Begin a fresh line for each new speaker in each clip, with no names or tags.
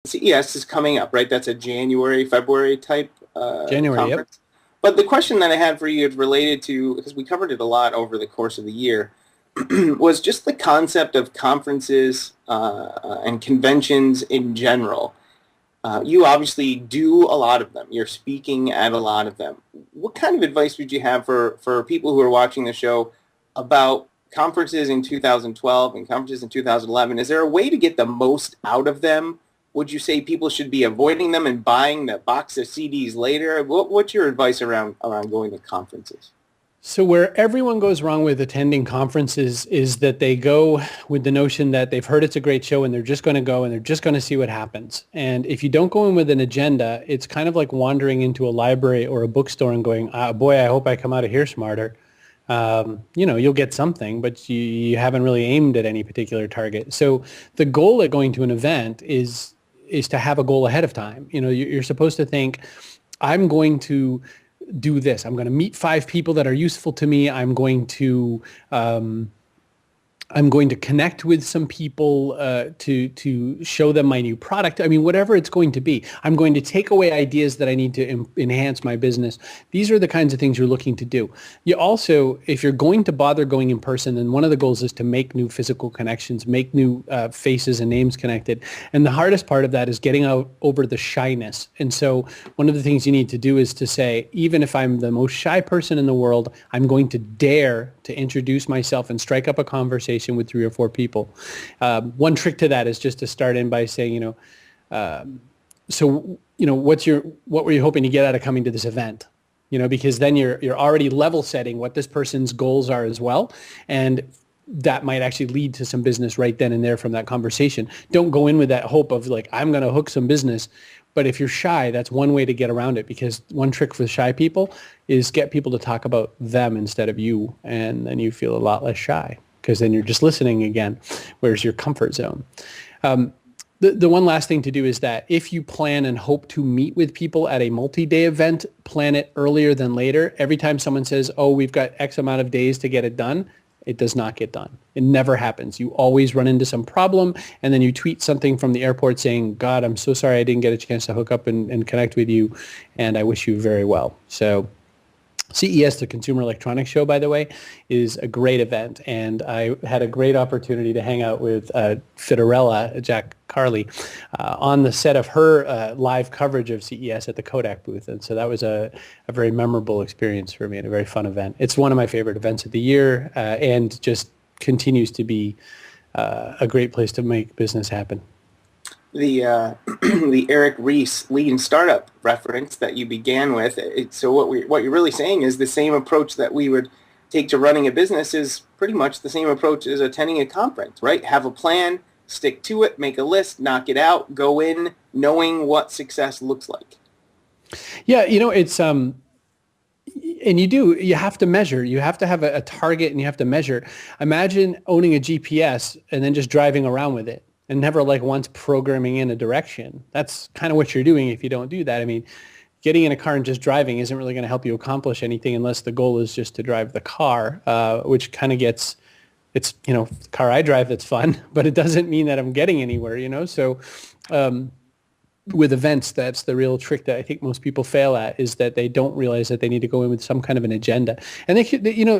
CES is coming up, right? That's a January, February type
January, yep.
conference. But the question that I had for you is related to, because we covered it a lot over the course of the year, was just the concept of conferences and conventions in general. You obviously do a lot of them. You're speaking at a lot of them. What kind of advice would you have for people who are watching the show about conferences in 2012 and conferences in 2011? Is there a way to get the most out of them? Would you say people should be avoiding them and buying the box of CDs later? What's your advice around going to conferences?
So where everyone goes wrong with attending conferences is that they go with the notion that they've heard it's a great show and they're just going to go and they're just going to see what happens. And if you don't go in with an agenda, it's kind of like wandering into a library or a bookstore and going, boy, I hope I come out of here smarter. You'll get something, but you haven't really aimed at any particular target. So the goal at going to an event is to have a goal ahead of time. You're supposed to think, I'm going to do this. I'm going to meet 5 people that are useful to me. I'm going to connect with some people to show them my new product. I mean, whatever it's going to be. I'm going to take away ideas that I need to enhance my business. These are the kinds of things you're looking to do. You also, if you're going to bother going in person, then one of the goals is to make new physical connections, make new faces and names connected. And the hardest part of that is getting out over the shyness. And so one of the things you need to do is to say, even if I'm the most shy person in the world, I'm going to dare to introduce myself and strike up a conversation with 3 or 4 people. One trick to that is just to start in by saying, what were you hoping to get out of coming to this event? Because then you're already level setting what this person's goals are as well. And that might actually lead to some business right then and there from that conversation. Don't go in with that hope of like, I'm going to hook some business. But if you're shy, that's one way to get around it, because one trick for shy people is get people to talk about them instead of you. And then you feel a lot less shy, because then you're just listening again. Where's your comfort zone? The one last thing to do is that if you plan and hope to meet with people at a multi-day event, plan it earlier than later. Every time someone says, oh, we've got X amount of days to get it done, it does not get done. It never happens. You always run into some problem, and then you tweet something from the airport saying, God, I'm so sorry I didn't get a chance to hook up and connect with you, and I wish you very well. So CES, the Consumer Electronics Show, by the way, is a great event, and I had a great opportunity to hang out with Fiorella, Jack Carley, on the set of her live coverage of CES at the Kodak booth, and so that was a very memorable experience for me and a very fun event. It's one of my favorite events of the year, and just continues to be a great place to make business happen.
The the Eric Ries lean startup reference that you began with. So what you're really saying is the same approach that we would take to running a business is pretty much the same approach as attending a conference, right? Have a plan, stick to it, make a list, knock it out, go in knowing what success looks like.
Yeah, it's and you have to measure. You have to have a target, and you have to measure. Imagine owning a GPS and then just driving around with it and never like once programming in a direction. That's kind of what you're doing if you don't do that. I mean, getting in a car and just driving isn't really going to help you accomplish anything unless the goal is just to drive the car, which kind of gets, it's, the car I drive that's fun, but it doesn't mean that I'm getting anywhere, So with events, that's the real trick that I think most people fail at, is that they don't realize that they need to go in with some kind of an agenda. And they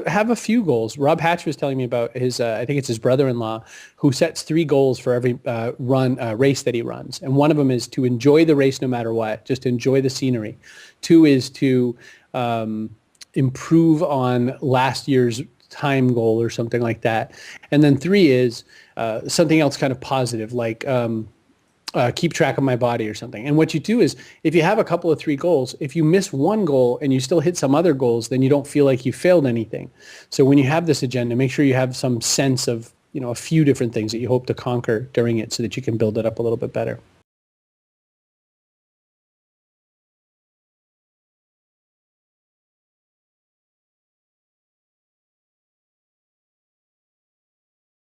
have a few goals. Rob Hatch was telling me about his, I think it's his brother-in-law, who sets 3 goals for every race that he runs. And one of them is to enjoy the race no matter what, just enjoy the scenery. 2 is to improve on last year's time goal or something like that. And then 3 is something else kind of positive, like keep track of my body or something. And what you do is, if you have a couple of 3 goals, if you miss one goal and you still hit some other goals, then you don't feel like you failed anything. So when you have this agenda, make sure you have some sense of, a few different things that you hope to conquer during it so that you can build it up a little bit better.